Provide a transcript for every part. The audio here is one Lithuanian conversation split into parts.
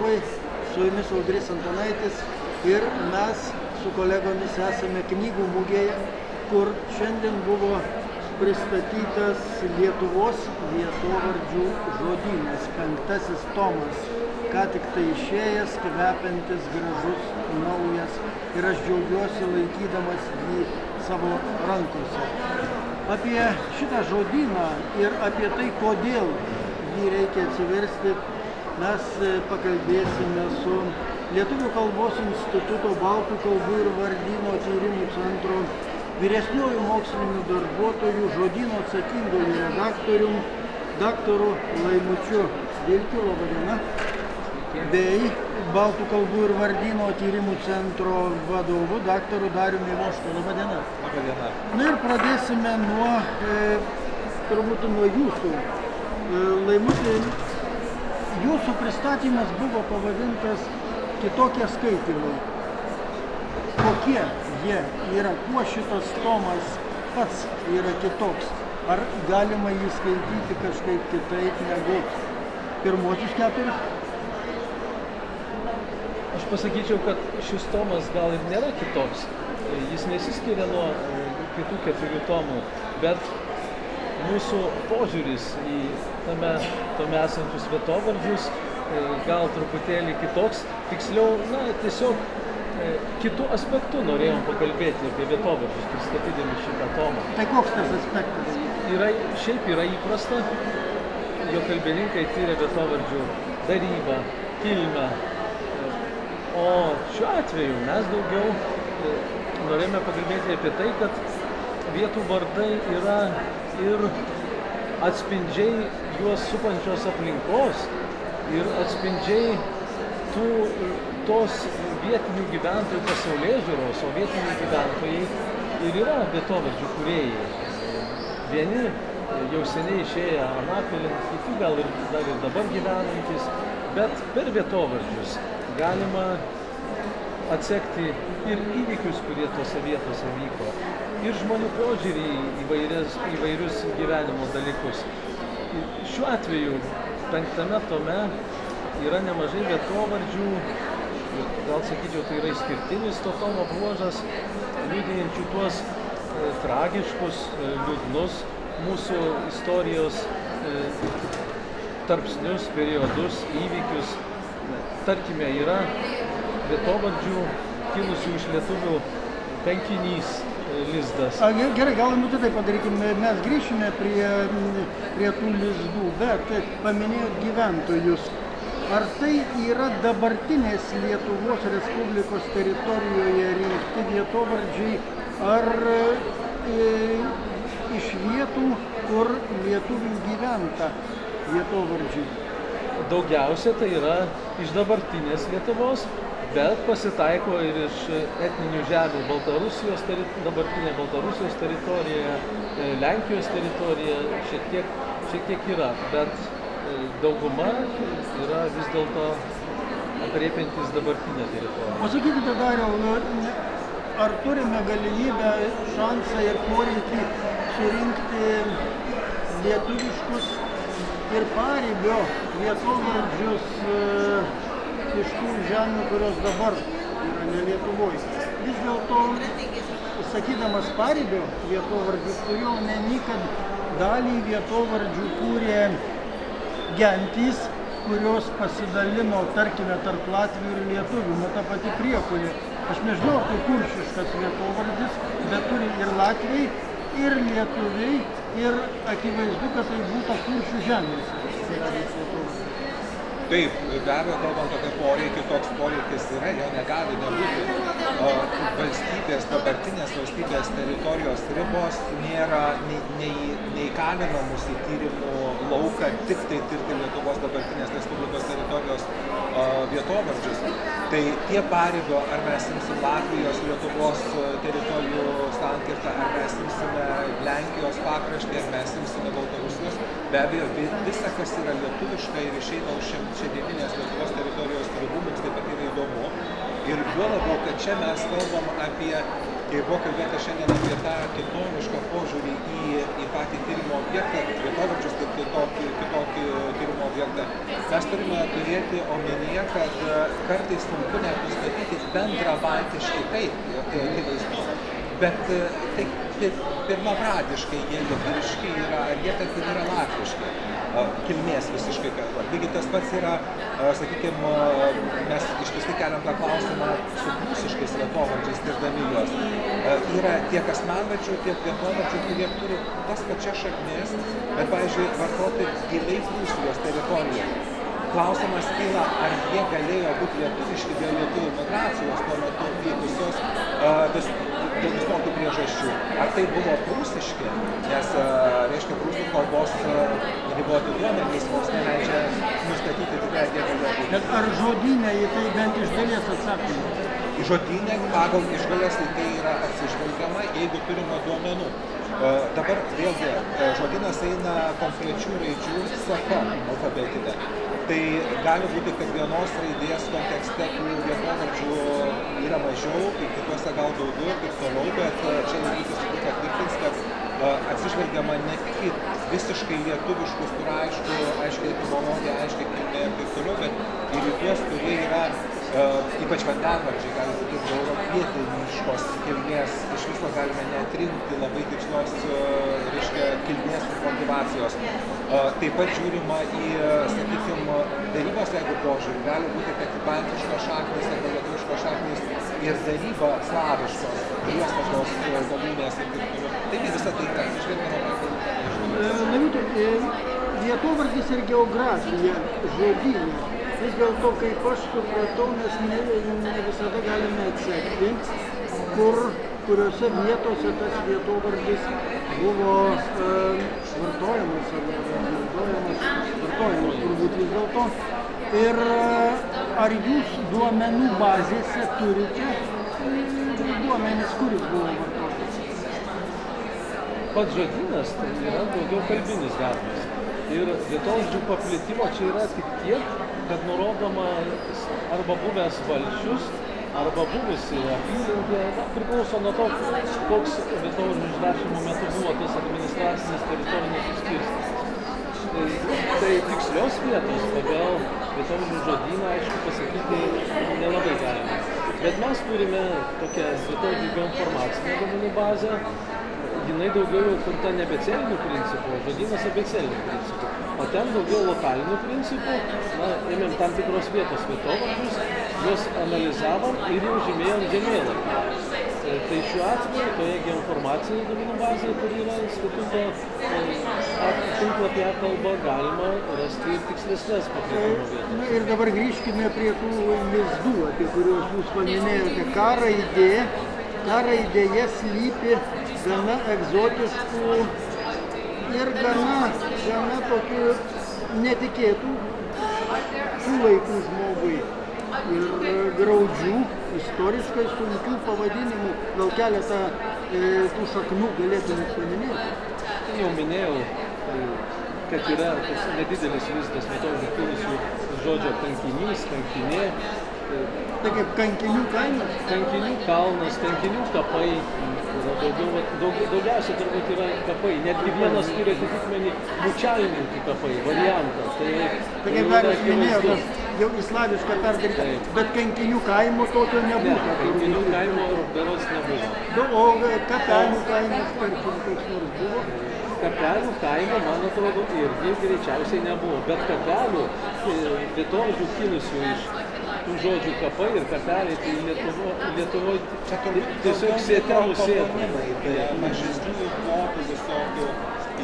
pašnekovai, su jumis Audrys Antanaitis ir mes su kolegomis esame knygų mugėje, kur šiandien buvo pristatytas Lietuvos vietovardžių žodynas, 5. tomas, ką tik tai išėjęs, kvepiantis, gražus, naujas ir aš džiaugiuosi laikydamas jį savo rankose. Apie šitą žodyną ir apie tai, kodėl jį reikia atsiversti, mes pakalbėsime su Lietuvių kalbos instituto Baltų kalbų ir vardyno tyrimų centro vyresniuoju moksliniu darbuotoju, žodyno atsakingoju redaktorium, daktaru Laimučiu Vilkiu, laba diena, bei Baltų kalbų ir vardyno tyrimų centro vadovu, daktaru Dariumi Voštu, laba diena. Laba diena. Na ir pradėsime turbūt nuo jūsų. Laimuti, jūsų pristatymas buvo pavadintas Kitokie skaitymai. Kokie jie yra? Kuo šitas tomas pats yra kitoks? Ar galima jį skaityti kažkaip kitaip negu pirmosius 4? Aš pasakyčiau, kad šis tomas gal ir nėra kitoks. Jis nesiskiria nuo kitų 4 tomų, bet mūsų požiūris į tame esančius vietovardžius gal truputėlį kitoks. Tiksliau, tiesiog kitų aspektų norėjom pakalbėti apie vietovardžius, pristatydami šitą tomą. Tai koks tas aspektas? Šiaip yra įprasta, jo kalbininkai tyria vietovardžių darybą, kilmę. O šiuo atveju mes daugiau norėjome pakalbėti apie tai, kad vietų vardai yra ir atspindžiai juos supančios aplinkos ir atspindžiai tos vietinių gyventojų pasaulėžiūros, o vietiniai gyventojai ir yra vietovardžių kūrėjai. Vieni jau seniai išėję anapilin, kiti gal ir dar ir dabar gyvenantis, bet per vietovardžius galima atsekti ir įvykius, kurie tose vietose vyko, ir žmonių požiūrį į įvairius gyvenimo dalykus. Šiuo atveju 5 tome yra nemažai vietovardžių, gal sakyčiau, tai yra išskirtinis to tomo bruožas, liudijančių tuos tragiškus, liūdnus mūsų istorijos tarpsnius, periodus, įvykius. Tarkime, yra vietovardžių kilusių iš lietuvių kankinys lizdas. Gerai, gal tai padarykime, mes grįšime prie tų lizdų, bet paminėjot gyventojus. Ar tai yra dabartinės Lietuvos Respublikos teritorijoje rinkti vietovardžiai, ar iš vietų, kur lietuvių gyventa vietovardžiai? Daugiausia tai yra iš dabartinės Lietuvos, bet pasitaiko ir iš etninių žemių Baltarusijos, dabartinė Baltarusijos teritorija, Lenkijos teritorija šiek tiek yra, bet dauguma yra vis dėlto aprėpiantis dabartinę teritoriją. Pasakykite, Dariau, ar turime galimybę, šansą ir poreikį surinkti lietuviškus ir paribio vietovardžius iš tų žemių, kurios dabar yra ne Lietuvoje? Vis dėlto, sakydamas paribio vietovardžius, turiu omeny, kad dalį vietovardžių kūrė gentys, kurios pasidalino, tarkime, tarp latvių ir lietuvių, ta pati Priekulė. Aš nežinau, tai kuršiškas vietovardis, bet turi ir latviai, ir lietuviai, ir akivaizdu, kad tai būtų kuršių žemės. Taip, be abejo, kalbant apie poreikį, toks poreikis yra, jo negali nebūti. Valstybės, dabartinės valstybės teritorijos ribos nėra neįkalinamus į tyrimų lauką tik tai tirti Lietuvos dabartinės Respublikos teritorijos vietovardžius. Tai tie paribio, ar mes imsim Latvijos, Lietuvos teritorijų sankirtą, ar mes imsime Lenkijos pakraštį, ar mes imsime Baltarusijos, be abejo, visa, kas yra lietuviška ir išeina už šiandieninės Lietuvos teritorijos ribų, mums taip pat yra įdomu. Ir juo labiau, kad čia mes kalbam apie Ir buvo kalbėta šiandien apie tą kitonišką požiūrį į patį tyrimo objektą, vietovardžius kaip kitokį tyrimo objektą. Mes turime turėti omenyje, kad kartais sunku net nustatyti bendravatiškai taip, tai akivaizdu. Bet tai pirmapradiškai jie lietuviški yra, ar jie tarkim yra latviški, kilmės visiškai kalbant. Lygiai tas pats yra, sakykime, mes iš tiesų keliam tą klausimą su prūsiškais vietovardžiais tirdami juos. Yra tiek asmenvardžių, tiek vietovardžių, kurie turi tas pačias šaknis, bet, pavyzdžiui, vartoti giliai Prūsijos teritorijoje. Klausimas kyla, ar jie galėjo būti lietuviški dėl lietuvių migracijos tuo metu vykusios dėl visokių priežasčių. Ar tai buvo prūsiški, nes, reiškia, prūsų kalbos riboti duomenys mums neleidžia nustatyti tikrai, ar jie galėjo būti. Bet ar žodyne į tai bent iš dalies atsakymą? Žodyne pagal išgales į tai yra atsižvelgiama, jeigu turime duomenų. Dabar vėlgi žodynas eina konkrečių raidžių seka alfabetinė. Tai gali būti, kad vienos raidės kontekste tų vietovardžių yra mažiau, kaip kituose gal daugiau ir taip toliau, bet čia reikia turbūt patvirtins, kad atsižvelgiama ne tik į visiškai lietuviškus, kur aiškiai etimologija, aiškiai kilmė ir taip toliau, bet ir į tuos, kurie yra ypač vandenvardžiai, gali būti europietiniškos kilmės, iš viso galime neatrinkti labai tikslios, reiškia, kilmės ir motyvacijos. Taip pat žiūrima į, sakykime, darybos, jeigu požiūrį, gali būti, kad baltiškos šaknys arba lietuviškos šaknys ir daryba slaviškos, priesagos galūnės ir taip toliau. Taigi visą tai yra atsižvelgiama. Laimute, vietovardis ir geografija žodyne. Vis dėlto, kaip aš supratau, mes ne visada galime atsekti, kuriuose vietose tas vietovardis buvo vartojamas turbūt vis dėlto. Ir ar jūs duomenų bazėse turite duomenis, kuris buvo vartotas? Pats žodynas tai yra daugiau kalbinis darbas. Ir vietovardžių paplitimo čia yra tik tiek, kad nurodoma arba buvęs valsčius, arba buvusi apylinkė, priklauso nuo to, koks vietovardžių išrašymo metu buvo tas administracinis teritorinis suskirstymas. Tai tikslios vietos pagal vietovardžių žodyną, aišku, pasakyti nelabai galime. Bet mes turime tokią vietovardžių geoinformacinę duomenų bazę, jinai daugiau kurta ne abėcėliniu principu, o žodynas abėcėliniu principu. O ten daugiau lokalinių principų, ėmėm tam tikros vietos vietovardžius, juos analizavom ir jau žymėjom žemėlapį. Tai šiuo atveju toje geoinformacinėje duomenų bazėje, kur yra instituto tinklapyje kalba, galima rasti ir tikslesnės paplitimo vietos. Ir dabar grįžkime prie tų lizdų, apie kuriuos jūs paminėjote. Ką raidėje slypi gana egzotiškų ir gana tokių netikėtų tų laikų žmogui ir graudžių, istoriškai sunkių pavadinimų. Gal keletą tų šaknų galėtumėt paminėti? Jau minėjau, kad yra tas nedidelis lizdas vietovardžių kilusių žodžio kankinys, kankinė. Tai kaip kankinių kaimas? Kankinių kalnas, kankinių kapai. Daugiausia turbūt yra kapai. Netgi vienas turi atitikmenį bučialininkų kapai, variantas. Tai kaip dar jūs minėjote, jau į slavišką perdaryti, bet kankinių kaimo tokio nebūtų. Ne, kankinių kaimo berods nebuvo. O kapelių kaimas, tarkim, koks nors buvo? Kapelių kaimo, man atrodo, irgi greičiausiai nebuvo. Bet kapelių vietovardžių kilusių iš tų žodžių kapai ir kapeliai, tai Lietuvoje tiesiog sėtelų sėtų. Mažesnių plotų visokių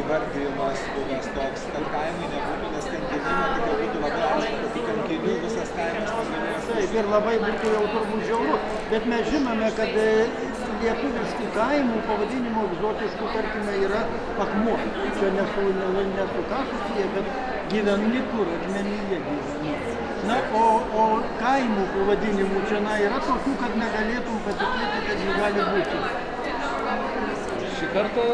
įvardymas buvęs toks, kad kaimai nebūtų, nes kankinimo tik būtų labai aišku, kad kankinių visas kaimas pagalės. Taip, ir labai būtų jau turbūt žiauru, bet mes žinome, kad lietuviškų kaimų pavadinimo egzotiškų, tarkime, yra akmuo. Čia nesu ką susiję, bet gyveni kur, akmenyje gyveni. Na, o kaimų pavadinimų čia yra tokių, kad negalėtum patikėti, kad jų gali būti. Šį kartą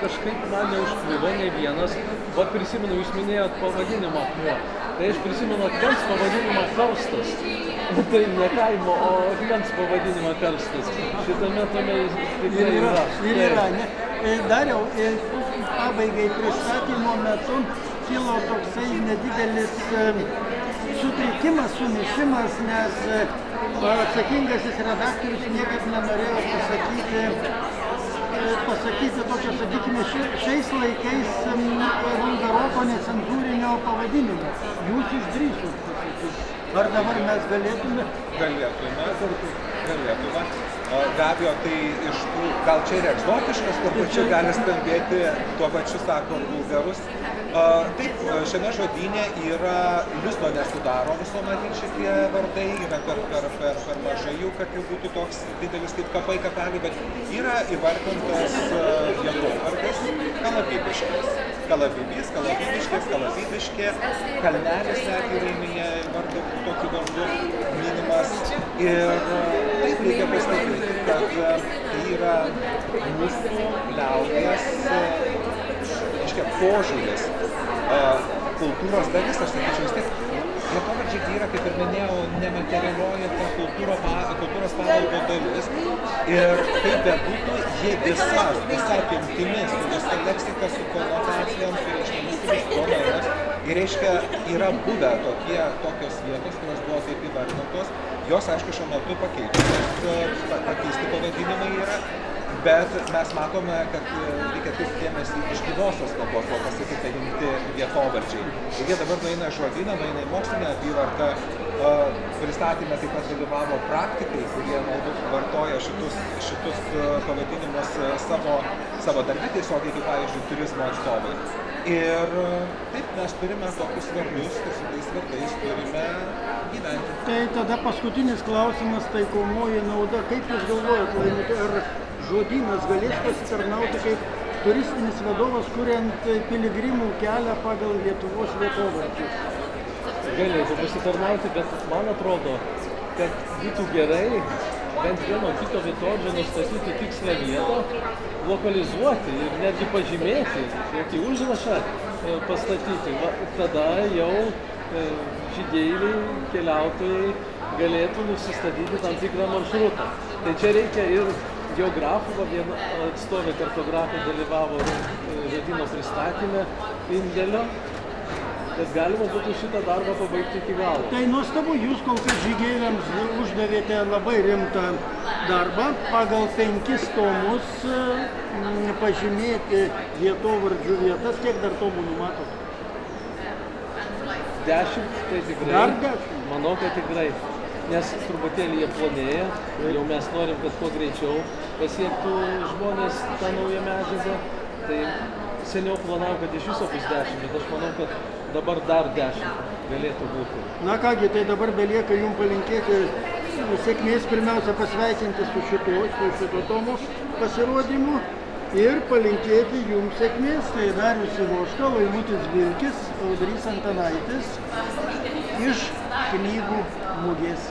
kažkaip man neužkliuvo ne vienas. Va prisimenu, jūs minėjot pavadinimą akmuo. Tai aš prisimenu akmens pavadinimą karstas. Tai ne kaimo, o akmens pavadinimą karstas. Šitame tame tikrai yra. Ir yra, ne? Dariau, pabaigai pristatymo metu kilo toksai nedidelis sutrikimas, sumišimas, nes atsakingasis redaktorius niekaip nenorėjo pasakyti tokio, sakykime, šiais laikais vulgaroko necenzūrinio pavadinimo. Jūs išdrįsot pasakyti. Ar dabar mes galėtume? Galėtume. Be abejo, tai iš tų, gal čia ir egzotiškas, tuo pačiu gali skambėti, tuo pačiu sako vulgarus. Taip, šiame žodyne yra lizdo nesudaro visuomet šitie vardai, yra per mažai jų, kad jų būtų toks didelis kaip kapai, kapeliai, bet yra įvardintas vietovardis Kalavibiškės. Kalabibys, Kalavibiškės, Kalavibiškė, Kalnelis netgi yra tokiu vardu minimas. Ir taip reikia pastebėti, kad tai yra mūsų liaudies požiūris, kultūros dalis, aš sakyčiau, vis tiek vietovardžiai tai yra, kaip ir minėjau, nematerialioji ta kultūros paveldo dalis. Ir kaip bebūtų, jie visa apimtimi, su visa leksika, su konotacijom, su reikšmėmis, su istorijomis. Ir reiškia, yra buvę tokios vietos, kurios buvo taip įvardintos. Jos, aišku, šiuo metu pakeisti pavadinimai yra. Bet mes matome, kad reikia taip dėmesį iš gyvosios kalbos, buvo pasakyti rimti vietovardžiai. Ir jie dabar nueina žodyną, nueina į mokslinę apyvartą. Pristatymę taip pat dalyvavo praktikai, kurie vartoja šitus pavadinimus savo darbe tiesiogiai, kaip pavyzdžiui, turizmo atstovai. Ir taip mes turime tokius vardus ir su tais vardais turime gyventi. Tai tada paskutinis klausimas, taikomoji nauda. Kaip jūs galvojat, Laimutai, ar žodynas galės pasitarnauti kaip turistinis vadovas, kuriant piligrimų kelią pagal Lietuvos vietovardžius? Galėtų pasitarnauti, bet man atrodo, kad būtų gerai bent vieno kito vietovardžio nustatyti tikslę vietą, lokalizuoti ir netgi pažymėti, kokį užrašą pastatyti. Tada jau žygeiviai, keliautojai galėtų nusistatyti tam tikrą maršrutą. Tai čia reikia ir geografų, viena atstovė kartografė dalyvavo žodyno pristatyme indėlio, kad galima būtų šitą darbą pabaigti iki galo. Tai nuostabu, jūs kol kas žygeiviams uždavėte labai rimtą darbą, pagal 5 tomus pažymėti vietovardžių vietas. Kiek dar tomų numatot? 10, tai tikrai. Dar 10? Manau, kad tikrai. Nes truputėlį jie plonėja, jau mes norim, kad kuo greičiau pasiektų žmonės tą naują medžiagą. Tai seniau planavau, kad iš viso bus 10, bet aš manau, kad dabar dar 10 galėtų būti. Na kągi, tai dabar belieka jums palinkėti sėkmės, pirmiausia pasveikinti su šito tomo pasirodymu ir palinkėti jums sėkmės. Tai Darius Ivoška, Laimutis Vilkis, Audrys Antanaitis iš knygų mugės.